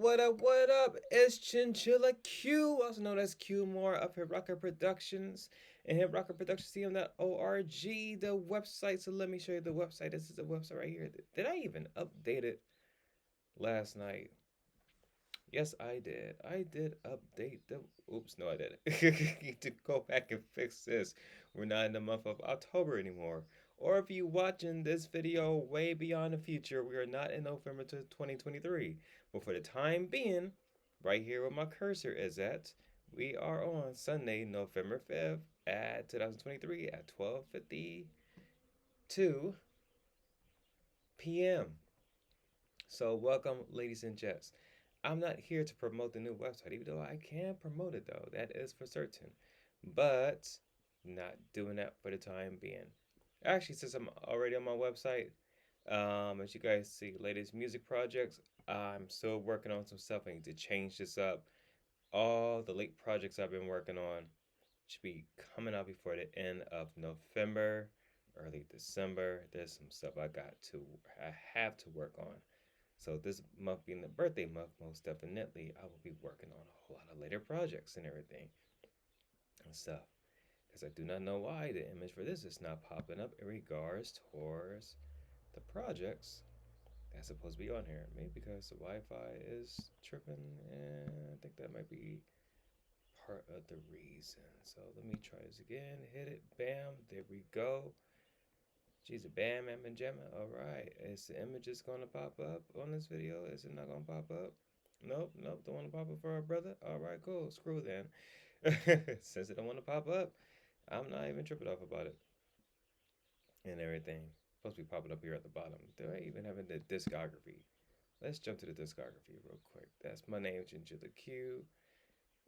What up? It's Chinchilla Q, also known as Q More of Hip Rocker Productions and Hip Rocker Productions CM.org, the website. So let me show you the website. This is the website right here. Did I even update it last night? Yes, I did. I did update the. Oops, no, I didn't. Need to go back and fix this. We're not in the month of October anymore. Or if you watching this video way beyond the future, we are not in November to 2023. But for the time being, right here where my cursor is at, we are on Sunday, November 5th at 2023 at 12:52 p.m. So welcome, ladies and gents. I'm not here to promote the new website, even though I can promote it though. That is for certain. But not doing that for the time being. Actually, since I'm already on my website, as you guys see, latest music projects, I'm still working on some stuff. I need to change this up. All the late projects I've been working on should be coming out before the end of November, early December. There's some stuff I have to work on. So this month being the birthday month, most definitely I will be working on a whole lot of later projects and everything and stuff. Because I do not know why the image for this is not popping up in regards towards the projects that's supposed to be on here. Maybe because the Wi-Fi is tripping, and I think that might be part of the reason. So let me try this again. Hit it. Bam. There we go. Jeez, bam, bam, and jamma. All right. Is the image just going to pop up on this video? Is it not going to pop up? Nope, nope. Don't want to pop up for our brother. All right, cool. Screw then. Since it don't want to pop up, I'm not even tripping off about it and everything. Supposed to be popping up here at the bottom. Do I even have the discography? Let's jump to the discography real quick. That's my name, Ginger the Q,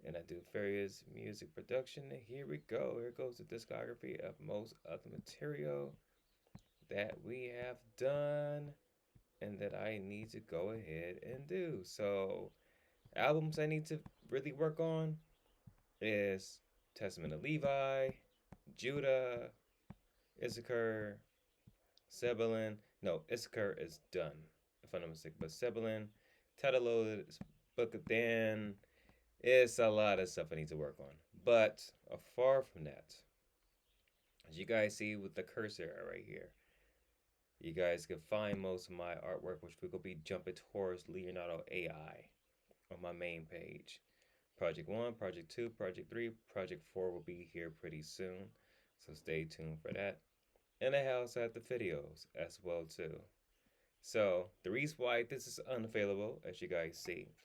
and I do various music production. And here we go. Here goes the discography of most of the material that we have done and that I need to go ahead and do. So, albums I need to really work on is Testament of Levi, Judah, Issachar, Zebulun. No, Issachar is done, if I'm not mistaken. But Zebulun, Tadalot, Book of Dan. It's a lot of stuff I need to work on. But far from that, as you guys see with the cursor right here, you guys can find most of my artwork, which we will be jumping towards Leonardo Ai on my main page. Project 1, Project 2, Project 3, Project 4 will be here pretty soon. So stay tuned for that. And I also have the videos as well too. So the reason why this is unavailable, as you guys see,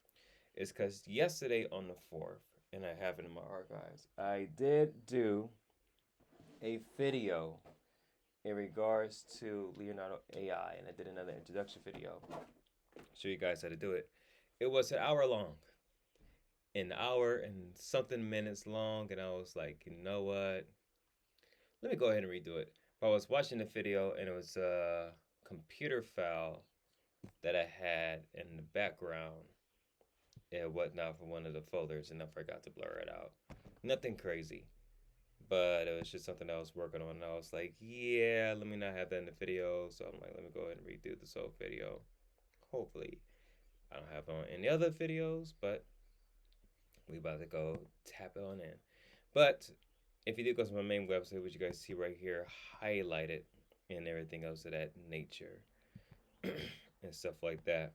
is because yesterday on the 4th, and I have it in my archives, I did do a video in regards to Leonardo AI, and I did another introduction video. Show you guys how to do it. It was an hour long, an hour and something minutes long, and I was like, you know what? Let me go ahead and redo it. But I was watching the video, and it was a computer file that I had in the background and whatnot for one of the folders, and I forgot to blur it out. Nothing crazy, but it was just something I was working on, and I was like, yeah, let me not have that in the video. So I'm like, let me go ahead and redo this whole video. Hopefully, I don't have it on any other videos, but we about to go tap it on in. But if you do go to my main website, which you guys see right here, highlighted and everything else of that nature and stuff like that,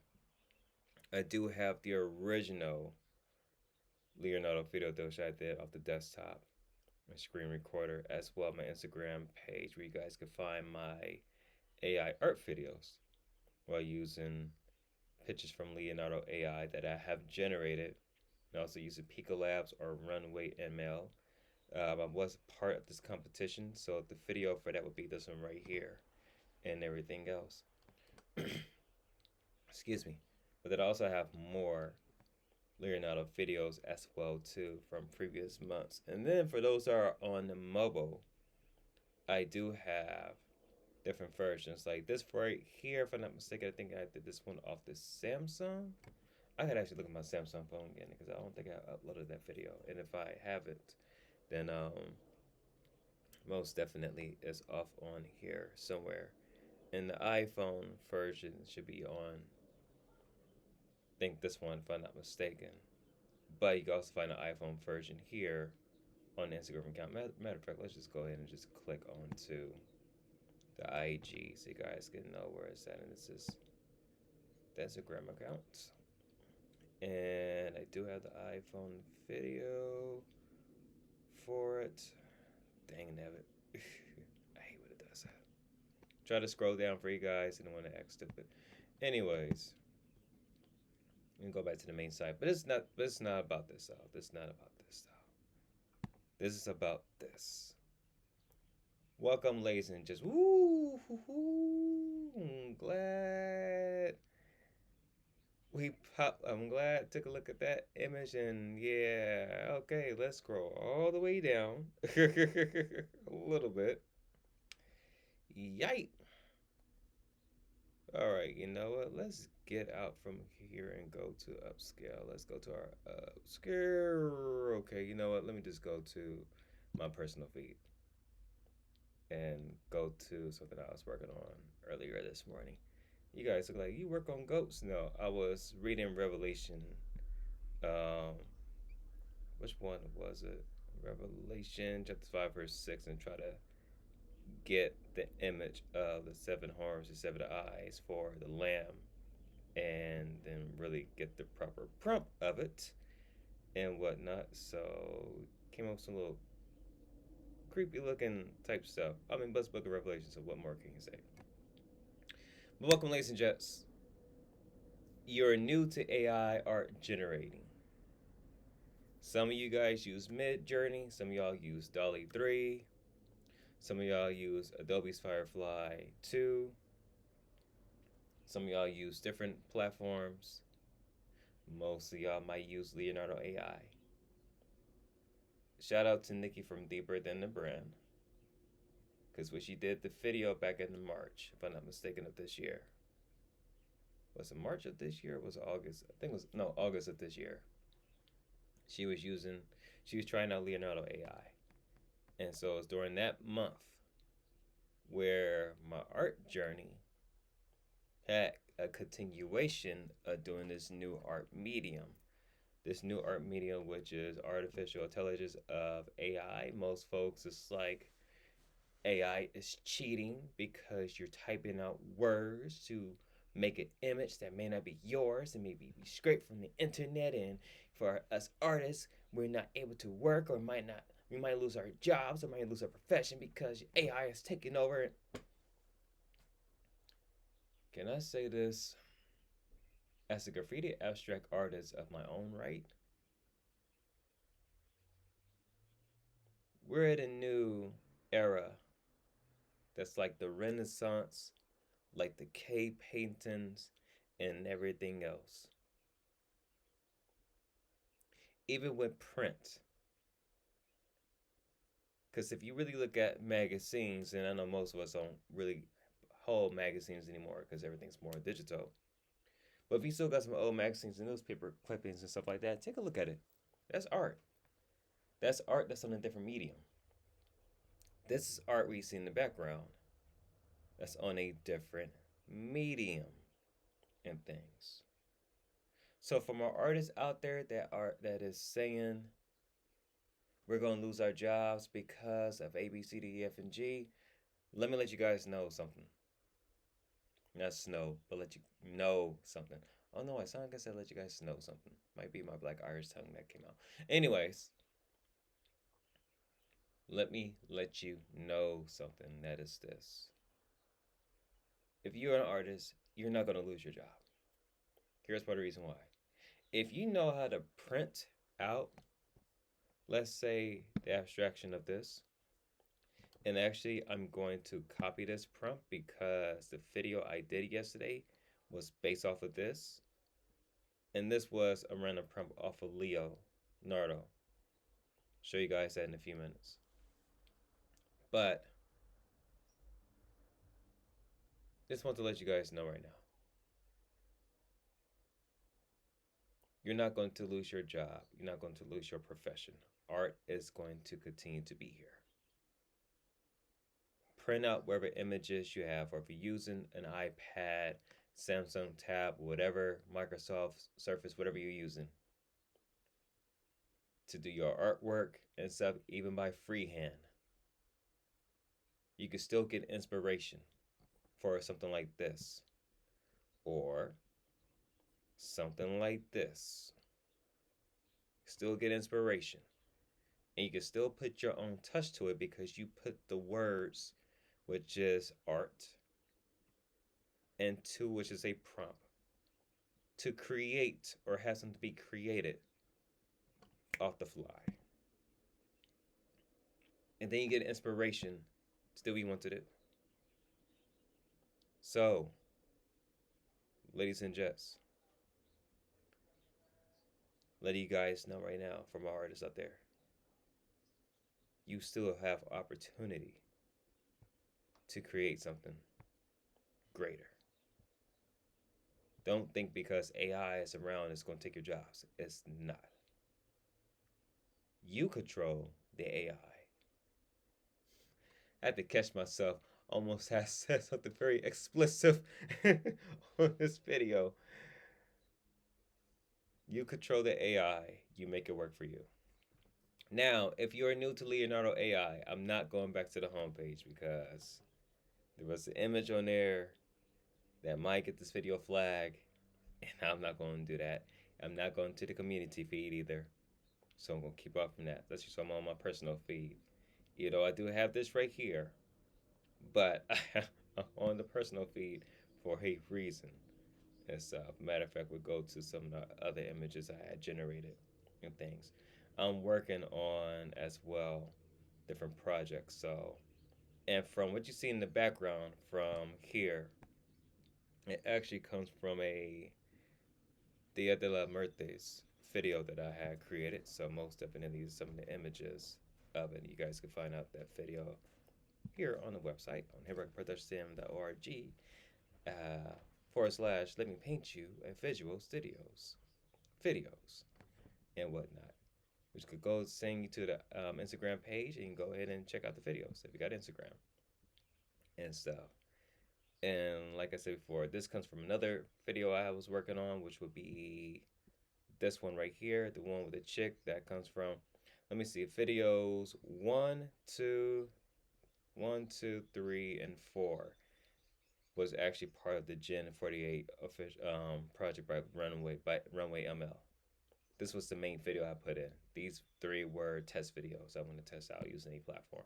I do have the original Leonardo video which I did off the desktop and screen recorder, as well as my Instagram page where you guys can find my AI art videos while using pictures from Leonardo AI that I have generated, and also using Pico Labs or Runway ML. I was part of this competition, so the video for that would be this one right here and everything else. Excuse me. But then I also have more Leonardo videos as well too from previous months. And then for those that are on the mobile, I do have different versions. Like this right here, if I'm not mistaken, I think I did this one off the Samsung. I could actually look at my Samsung phone again because I don't think I uploaded that video. And if I haven't, then most definitely is off on here somewhere. And the iPhone version should be on think this one, if I'm not mistaken. But you can also find an iPhone version here on the Instagram account. Matter of fact, let's just go ahead and just click onto the IG so you guys can know where it's at. And this is the Instagram account. And I do have the iPhone video for it. Dang nabbit. I hate when it does that. Try to scroll down for you guys and don't want to act stupid. Anyways, we can go back to the main site. But it's not about this though. This is not about this though. This is about this. Welcome, ladies and just woo, I'm glad I'm glad took a look at that image and yeah, okay, let's scroll all the way down a little bit. Yike. All right, you know what? Let's get out from here and go to upscale. Let's go to our upscale. Okay, you know what? Let me just go to my personal feed and go to something I was working on earlier this morning. You guys look like you work on goats. No, I was reading Revelation. Um, which one was it? Revelation chapter 5 verse 6, and try to get the image of the seven horns, the seven eyes for the lamb, and then really get the proper prompt of it and whatnot. So came up with some little creepy looking type stuff. I mean, but it's Book of Revelation, so what more can you say? But welcome, ladies and gents. You're new to AI art generating. Some of you guys use Mid Journey, some of y'all use Dolly 3, some of y'all use Adobe's Firefly 2, some of y'all use different platforms. Most of y'all might use Leonardo AI. Shout out to Nikki from Deeper Than the Brand, because when she did the video back in March, if I'm not mistaken, of this year. Was it March of this year or was it August? I think it was, no, August of this year. She was trying out Leonardo AI. And so it was during that month where my art journey had a continuation of doing this new art medium. This new art medium, which is artificial intelligence of AI. Most folks, it's like AI is cheating because you're typing out words to make an image that may not be yours and maybe be scraped from the internet. And for us artists, we're not able to work, or we might lose our jobs, or might lose our profession because AI is taking over. Can I say this as a graffiti abstract artist of my own right? We're at a new era that's like the Renaissance, like the cave paintings and everything else. Even with print. Because if you really look at magazines, and I know most of us don't really hold magazines anymore because everything's more digital. But if you still got some old magazines and newspaper clippings and stuff like that, take a look at it. That's art. That's art that's on a different medium. This is art we see in the background. That's on a different medium and things. So from our artists out there that is saying we're gonna lose our jobs because of A, B, C, D, E, F, and G, let me let you guys know something. Not snow, but let you know something. Oh no, I sound like I said let you guys know something. Might be my Black Irish tongue that came out. Anyways, let me let you know something. That is this. If you're an artist, you're not gonna lose your job. Here's part of the reason why. If you know how to print out, let's say, the abstraction of this, and actually I'm going to copy this prompt because the video I did yesterday was based off of this, and this was a random prompt off of Leonardo. Show you guys that in a few minutes. But just want to let you guys know right now, you're not going to lose your job. You're not going to lose your profession. Art is going to continue to be here. Print out whatever images you have, or if you're using an iPad, Samsung Tab, whatever, Microsoft Surface, whatever you're using to do your artwork and stuff, even by freehand, you can still get inspiration for something like this or something like this. Still get inspiration. And you can still put your own touch to it because you put the words, which is art, and two, which is a prompt to create or have something to be created off the fly. And then you get inspiration to do what you want to do. So, ladies and gents, letting you guys know right now from our artists out there, you still have opportunity to create something greater. Don't think because AI is around it's going to take your jobs. It's not. You control the AI. I had to catch myself. Almost has said something very explicit on this video. You control the AI. You make it work for you. Now, if you're new to Leonardo AI, I'm not going back to the homepage because there was an image on there that might get this video flagged, and I'm not going to do that. I'm not going to the community feed either, so I'm going to keep off from that. That's just I'm on my personal feed. You know, I do have this right here, but I'm on the personal feed for a reason. And stuff. Matter of fact, we'll go to some of the other images I had generated and things. I'm working on as well different projects. So, and from what you see in the background from here, it actually comes from a Dia de la Muertes video that I had created. So most definitely some of the images of it. You guys can find out that video here on the website on heroicproduction.org / let me paint you a visual studios videos and whatnot, which could go send you to the Instagram page and you can go ahead and check out the videos if you got Instagram and stuff. And like I said before, this comes from another video I was working on, which would be this one right here, the one with the chick. That comes from, let me see, videos 1, 2, 3, and 4 was actually part of the Gen 48 official project by Runway ML. This was the main video I put in. These 3 were test videos I want to test out using a platform.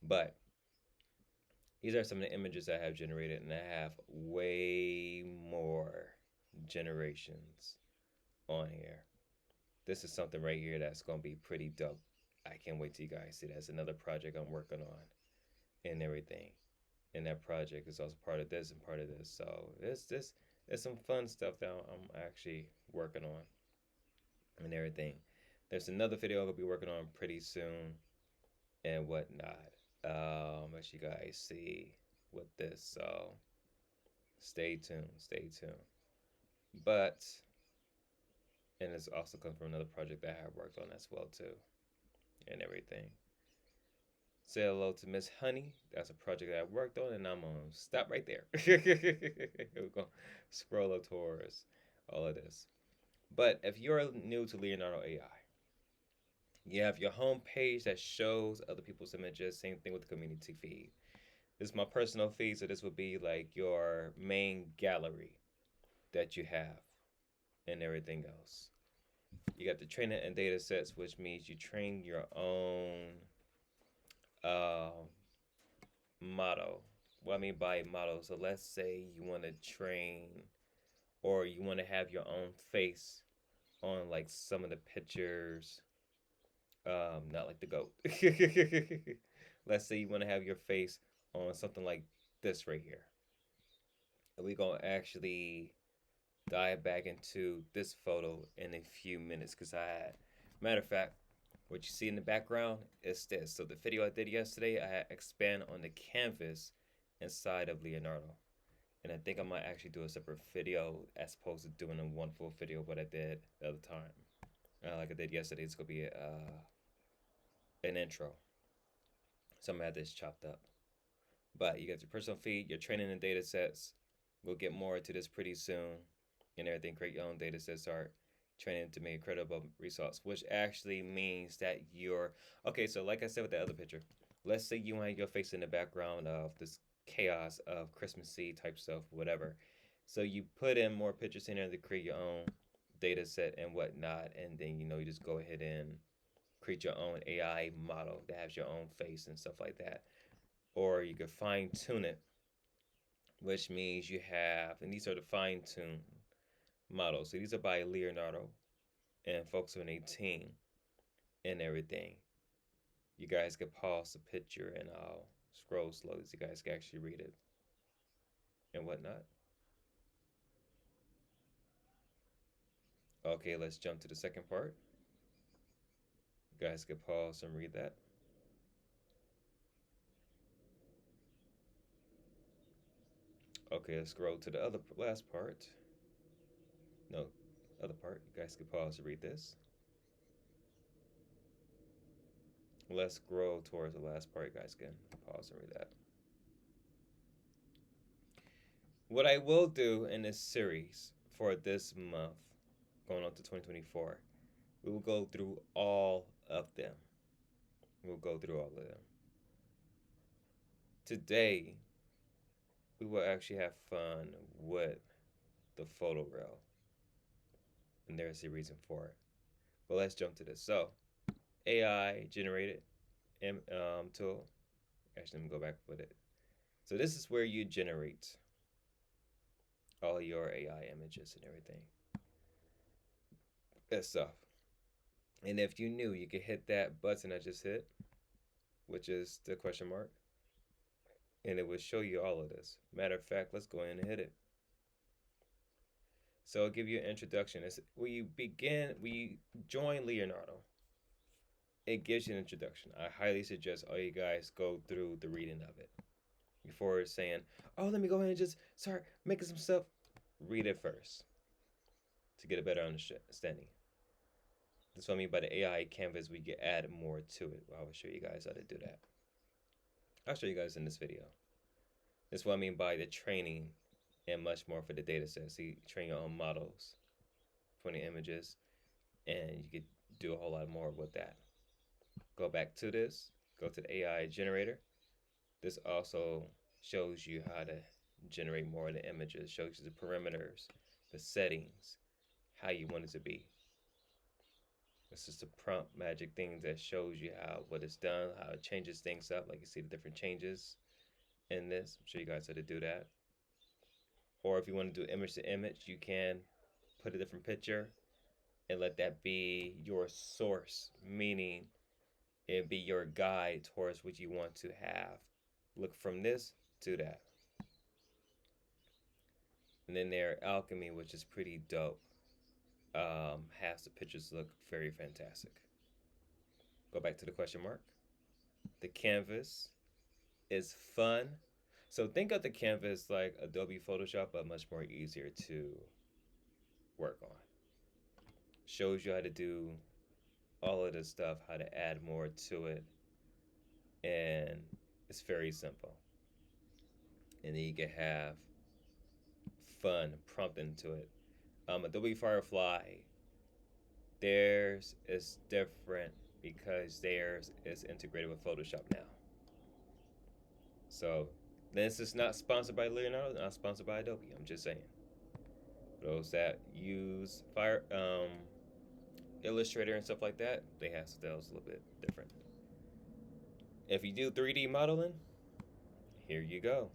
But these are some of the images I have generated, and I have way more generations on here. This is something right here that's going to be pretty dope. I can't wait till you guys see. That's another project I'm working on and everything. And that project is also part of this and part of this. So it's some fun stuff that I'm actually working on and everything. There's another video I'm gonna be working on pretty soon and whatnot. As you guys see with this, so stay tuned, stay tuned. But and this also comes from another project that I have worked on as well too, and everything. Say hello to Miss Honey. That's a project that I worked on, and I'm gonna stop right there. We're gonna scroll up towards all of this. But if you're new to Leonardo AI, you have your home page that shows other people's images. Same thing with the community feed. This is my personal feed, so this would be like your main gallery that you have and everything else. You got the training and data sets, which means you train your own uh, model. What I mean by model, so let's say you want to train or you want to have your own face on like some of the pictures, not like the goat. Let's say you want to have your face on something like this right here. And we're going to actually dive back into this photo in a few minutes because matter of fact, what you see in the background is this. So the video I did yesterday, I expand on the canvas inside of Leonardo. And I think I might actually do a separate video as opposed to doing a one full video of what I did the other time. Like I did yesterday, it's going to be an intro. So I'm going to have this chopped up. But you got your personal feed, your training and data sets, We'll get more into this pretty soon and everything. Create your own data sets, start training to make credible results, which actually means that you're okay. So, like I said with the other picture, let's say you want your face in the background of this chaos of Christmassy type stuff, whatever. So you put in more pictures in there to create your own data set and whatnot, and then you just go ahead and create your own AI model that has your own face and stuff like that. Or you could fine tune it, which means you have, and these are the fine tuned models. So these are by Leonardo and folks on a team and everything. You guys can pause the picture and I'll scroll slowly so you guys can actually read it and whatnot. Okay, let's jump to the second part. You guys can pause and read that. Okay, let's scroll to the other last part. No, other part. You guys can pause to read this. Let's scroll towards the last part. You guys can pause and read that. What I will do in this series for this month, going on to 2024, we will go through all of them. We'll go through all of them. Today, we will actually have fun with the photo rail, and there's a reason for it. But let's jump to this. So, AI generated tool. Actually, let me go back with it. So this is where you generate all your AI images and everything. That stuff. And if you knew, you could hit that button I just hit, which is the question mark, and it will show you all of this. Matter of fact, let's go in and hit it. So I'll give you an introduction. It's, we join Leonardo. It gives you an introduction. I highly suggest all you guys go through the reading of it before saying, "Oh, let me go ahead and just start making some stuff." Read it first to get a better understanding. That's what I mean by the AI canvas. We can add more to it. I will show you guys how to do that. I'll show you guys in this video. That's what I mean by the training and much more for the data set. So you train your own models, 20 images, and you could do a whole lot more with that. Go back to this, go to the AI generator. This also shows you how to generate more of the images, shows you the parameters, the settings, how you want it to be. This is the prompt magic thing that shows you what it's done, how it changes things up. Like you see the different changes in this. I'm sure you guys how to do that. Or if you want to do image to image, you can put a different picture and let that be your source, meaning it be your guide towards what you want to have. Look from this to that. And then there, alchemy, which is pretty dope, has the pictures look very fantastic. Go back to the question mark. The canvas is fun. So think of the canvas like Adobe Photoshop, but much more easier to work on. Shows you how to do all of this stuff, how to add more to it, and it's very simple. And then you can have fun prompting to it. Adobe Firefly, theirs is different because theirs is integrated with Photoshop now. So this is not sponsored by Leonardo, not sponsored by Adobe. I'm just saying. For those that use Illustrator and stuff like that, they have styles a little bit different. If you do 3D modeling, here you go.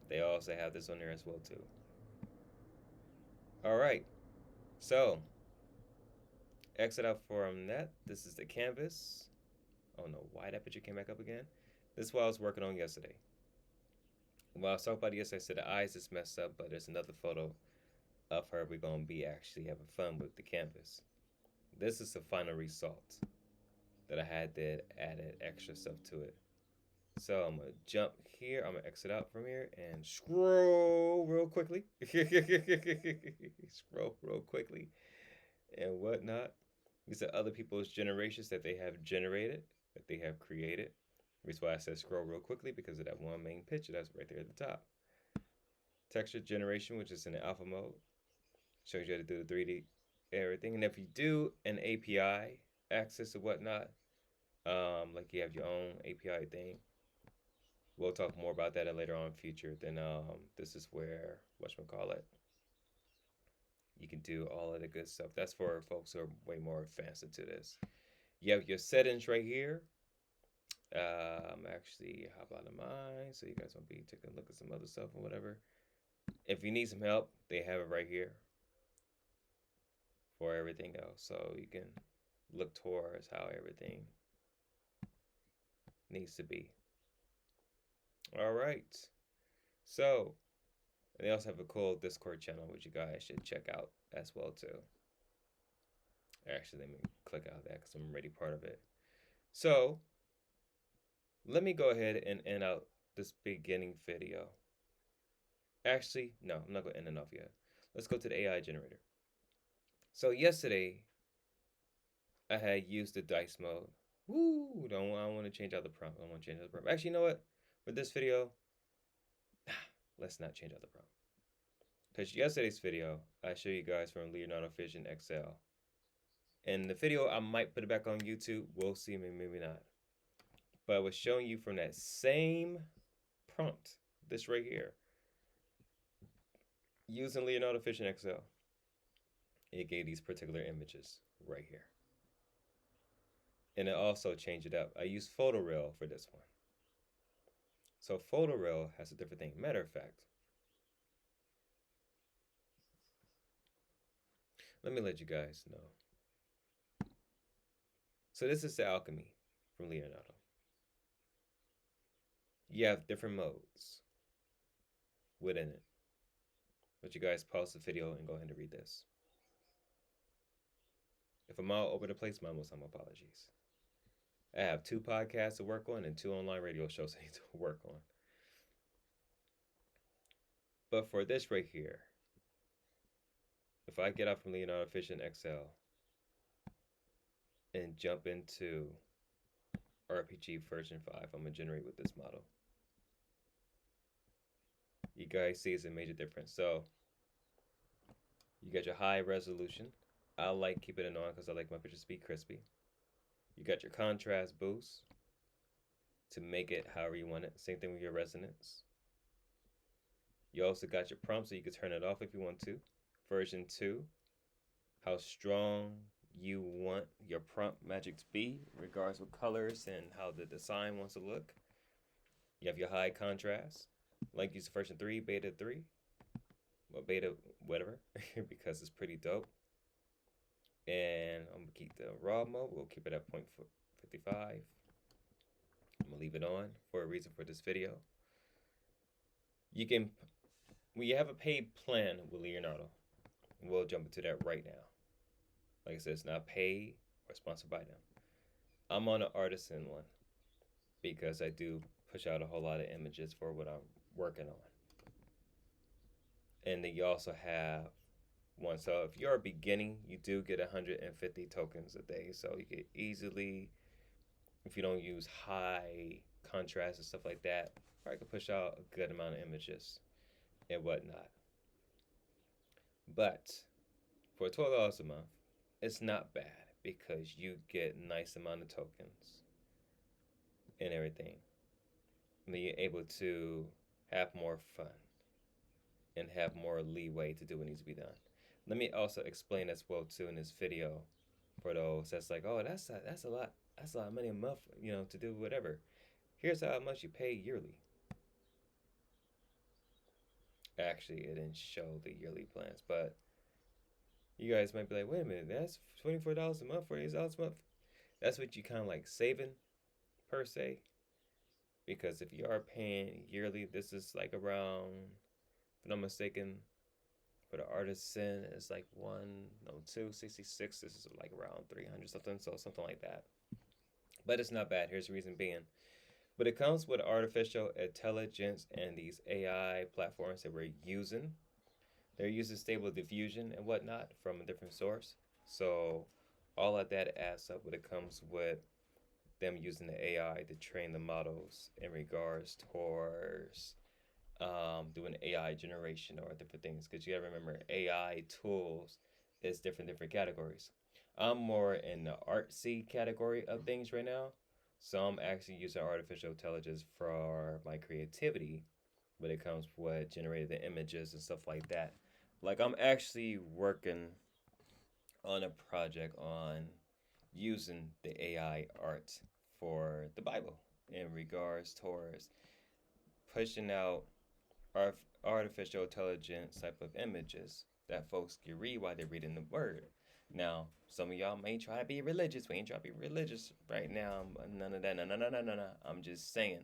They also have this on there as well too. All right, so exit out from that. This is the canvas. Oh no, why that picture came back up again? This is what I was working on yesterday. Well, I was talking about it yesterday, I said the eyes is messed up, but there's another photo of her. We're gonna be actually having fun with the canvas. This is the final result that I had to add extra stuff to it. So I'm gonna jump here. I'm gonna exit out from here and scroll real quickly. Scroll real quickly and whatnot. These are other people's generations that they have generated, that they have created. That's why I said scroll real quickly because of that one main picture that's right there at the top. texture generation, which is in the alpha mode. Shows you how to do the 3D everything. And if you do an API access or whatnot, like you have your own API thing, we'll talk more about that later on in future. Then this is where whatchamacallit, you can do all of the good stuff. That's for folks who are way more advanced into this. You have your settings right here. Actually, how about in mine? So you guys won't be taking a look at some other stuff and whatever. If you need some help, they have it right here for everything else. So you can look towards how everything needs to be. All right. So they also have a cool Discord channel, which you guys should check out as well too. Actually, let me click out that because I'm already part of it. So let me go ahead and end out this beginning video. Actually, no, I'm not going to end it off yet. Let's go to the AI generator. So yesterday, I had used the dice mode. I don't want to change out the prompt. I don't want to change out the prompt. Actually, you know what? For this video, let's not change out the prompt. Because yesterday's video, I showed you guys from Leonardo Vision XL. And the video, I might put it back on YouTube. We'll see, maybe not. But I was showing you from that same prompt, this right here, using Leonardo Vision XL. It gave these particular images right here. And it also changed it up. I used photoreal for this one. So photoreal has a different thing. Matter of fact, let me let you guys know. So this is the alchemy from Leonardo. You have different modes within it. But you guys pause the video and go ahead and read this. If I'm all over the place, my apologies. I have 2 podcasts to work on and 2 online radio shows I need to work on. But for this right here, if I get out from Leonardo Vision XL and jump into RPG version 5, I'm going to generate with this model. You guys see it's a major difference. So you got your high resolution. I like keeping it on because I like my pictures to be crispy. You got your contrast boost to make it however you want it. Same thing with your resonance. You also got your prompt, so you can turn it off if you want to. Version 2, how strong you want your prompt magic to be, regardless of colors and how the design wants to look. You have your high contrast. Like use version 3, beta 3, or beta whatever, because it's pretty dope. And I'm gonna keep the raw mode. We'll keep it at 0.55. I'm gonna leave it on for a reason for this video. You can, when you have a paid plan with Leonardo, we'll jump into that right now. Like I said, it's not paid or sponsored by them. I'm on an artisan one because I do push out a whole lot of images for what I'm working on. And then you also have one. So if you're beginning, you do get 150 tokens a day. So you can easily, if you don't use high contrast and stuff like that, I can push out a good amount of images and whatnot. But for $12 a month, it's not bad because you get nice amount of tokens and everything. And then you're able to have more fun and have more leeway to do what needs to be done. Let me also explain as well too in this video for those that's like, oh, that's a lot of money a month, to do whatever. Here's how much you pay yearly. Actually, it didn't show the yearly plans, but you guys might be like, wait a minute, that's $24 a month, $48 a month. That's what you kind of like saving per se. Because if you are paying yearly, this is like around, if I'm not mistaken, for the artisan, it's like 266. This is like around 300 something, so something like that. But it's not bad. Here's the reason being. But it comes with artificial intelligence and these AI platforms that we're using. They're using stable diffusion and whatnot from a different source. So all of that adds up when it comes with them using the AI to train the models in regards towards doing AI generation or different things. Because you gotta remember, AI tools is different categories. I'm more in the artsy category of things right now, so I'm actually using artificial intelligence for my creativity when it comes with generating the images and stuff like that. Like I'm actually working on a project on using the AI art for the Bible in regards towards pushing out artificial intelligence type of images that folks can read while they're reading the word. Now, some of y'all may try to be religious. We ain't trying to be religious right now. None of that. No, no, no, no, no, no. I'm just saying,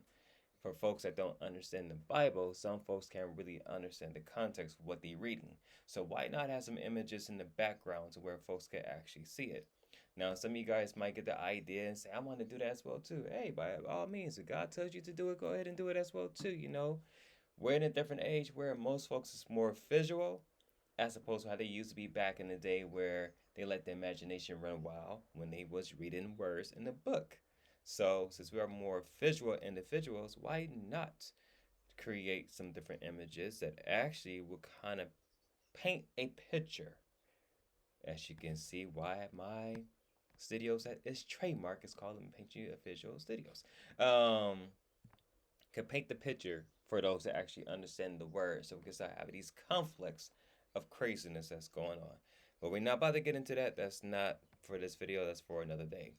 for folks that don't understand the Bible, some folks can't really understand the context of what they're reading. So why not have some images in the background to where folks can actually see it? Now, some of you guys might get the idea and say, I want to do that as well too. Hey, by all means, if God tells you to do it, go ahead and do it as well too. We're in a different age where most folks is more visual as opposed to how they used to be back in the day where they let the imagination run wild when they was reading words in the book. So since we are more visual individuals, why not create some different images that actually will kind of paint a picture? As you can see, why my studios that is trademark is called Paint You a Visual Studios. Can paint the picture for those that actually understand the words, so we can start having these conflicts of craziness that's going on. But we're not about to get into that. That's not for this video. That's for another day.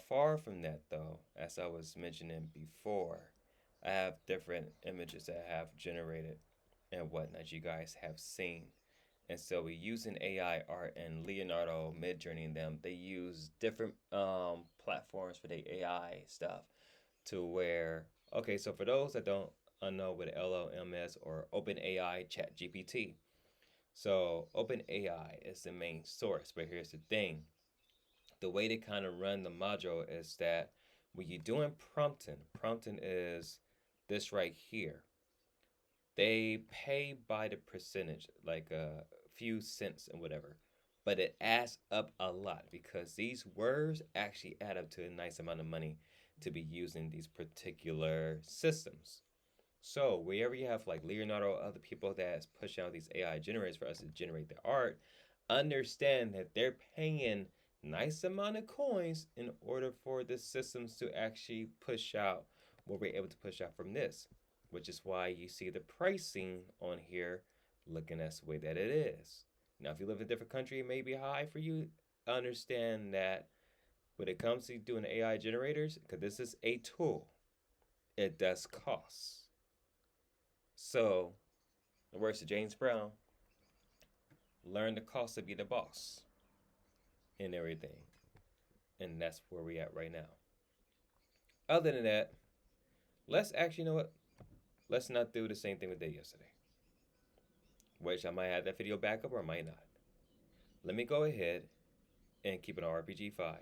Far from that, though, as I was mentioning before, I have different images that I have generated and whatnot you guys have seen. And so we using AI art and Leonardo Midjourney and them. They use different platforms for the AI stuff to where, okay, so for those that don't know what LLM is, or OpenAI Chat GPT. So OpenAI is the main source, but here's the thing. The way they kind of run the module is that when you're doing prompting is this right here. They pay by the percentage, like a few cents and whatever. But it adds up a lot because these words actually add up to a nice amount of money to be using these particular systems. So wherever you have like Leonardo or other people that's pushing out these AI generators for us to generate the art, understand that they're paying nice amount of coins in order for the systems to actually push out what we're able to push out from this, which is why you see the pricing on here looking as the way that it is. Now, if you live in a different country, it may be high for you. Understand that when it comes to doing AI generators, because this is a tool, it does cost. So, the words of James Brown, learn the cost to be the boss and everything. And that's where we at right now. Other than that, let's actually, you know what? Let's not do the same thing we did yesterday. Which I might have that video back up or I might not. Let me go ahead and keep it on RPG 5.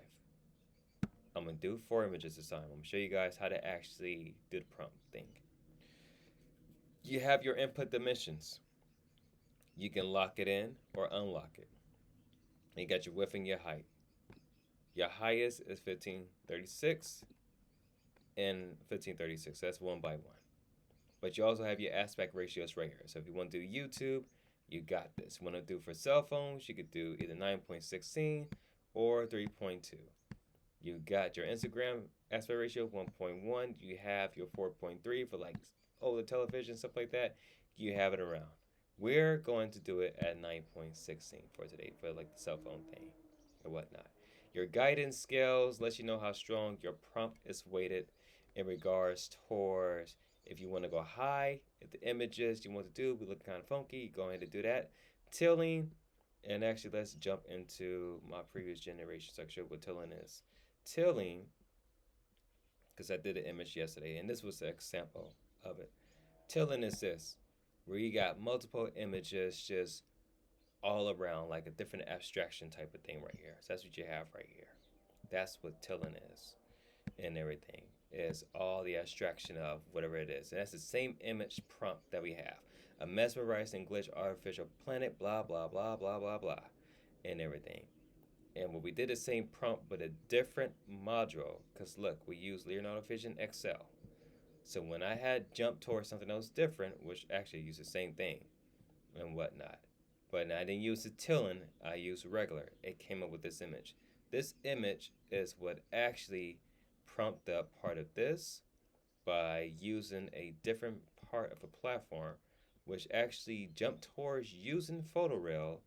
I'm going to do 4 images this time. I'm going to show you guys how to actually do the prompt thing. You have your input dimensions. You can lock it in or unlock it. And you got your width and your height. Your highest is 1536 and 1536. That's 1 by 1. But you also have your aspect ratios right here. So if you want to do YouTube, you got this. You want to do for cell phones, you could do either 9.16 or 3.2. You got your Instagram aspect ratio 1.1. You have your 4.3 for like older television, stuff like that. You have it around. We're going to do it at 9.16 for today for like the cell phone thing or whatnot. Your guidance scales lets you know how strong your prompt is weighted in regards towards if you want to go high, if the images you want to do we look kind of funky, you go ahead and do that. Tilling, and actually let's jump into my previous generation section what tilling is. Tilling, because I did an image yesterday, and this was an example of it. Tilling is this, where you got multiple images just all around, like a different abstraction type of thing right here. So that's what you have right here. That's what tilling is, and everything is all the abstraction of whatever it is. And that's the same image prompt that we have. A mesmerizing glitch artificial planet, blah, blah, blah, blah, blah, blah, and everything. And when we did the same prompt but a different module, because look, we use Leonardo Vision XL. So when I had jumped towards something else different, which actually used the same thing and whatnot, but I didn't use the tilling, I used regular. It came up with this image. This image is what actually prompted up part of this by using a different part of a platform, which actually jumped towards using photoreal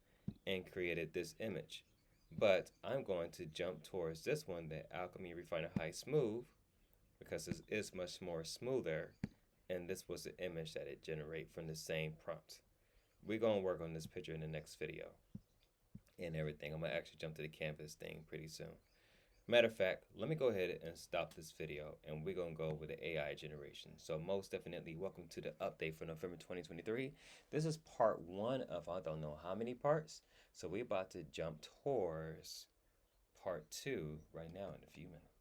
and created this image. But I'm going to jump towards this one, the Alchemy Refiner High Smooth, because it is much more smoother, and this was the image that it generated from the same prompt. We're going to work on this picture in the next video and everything. I'm going to actually jump to the canvas thing pretty soon. Matter of fact, let me go ahead and stop this video and we're going to go with the AI generation. So most definitely welcome to the update for November 2023. This is part one of I don't know how many parts. So we're about to jump towards part two right now in a few minutes.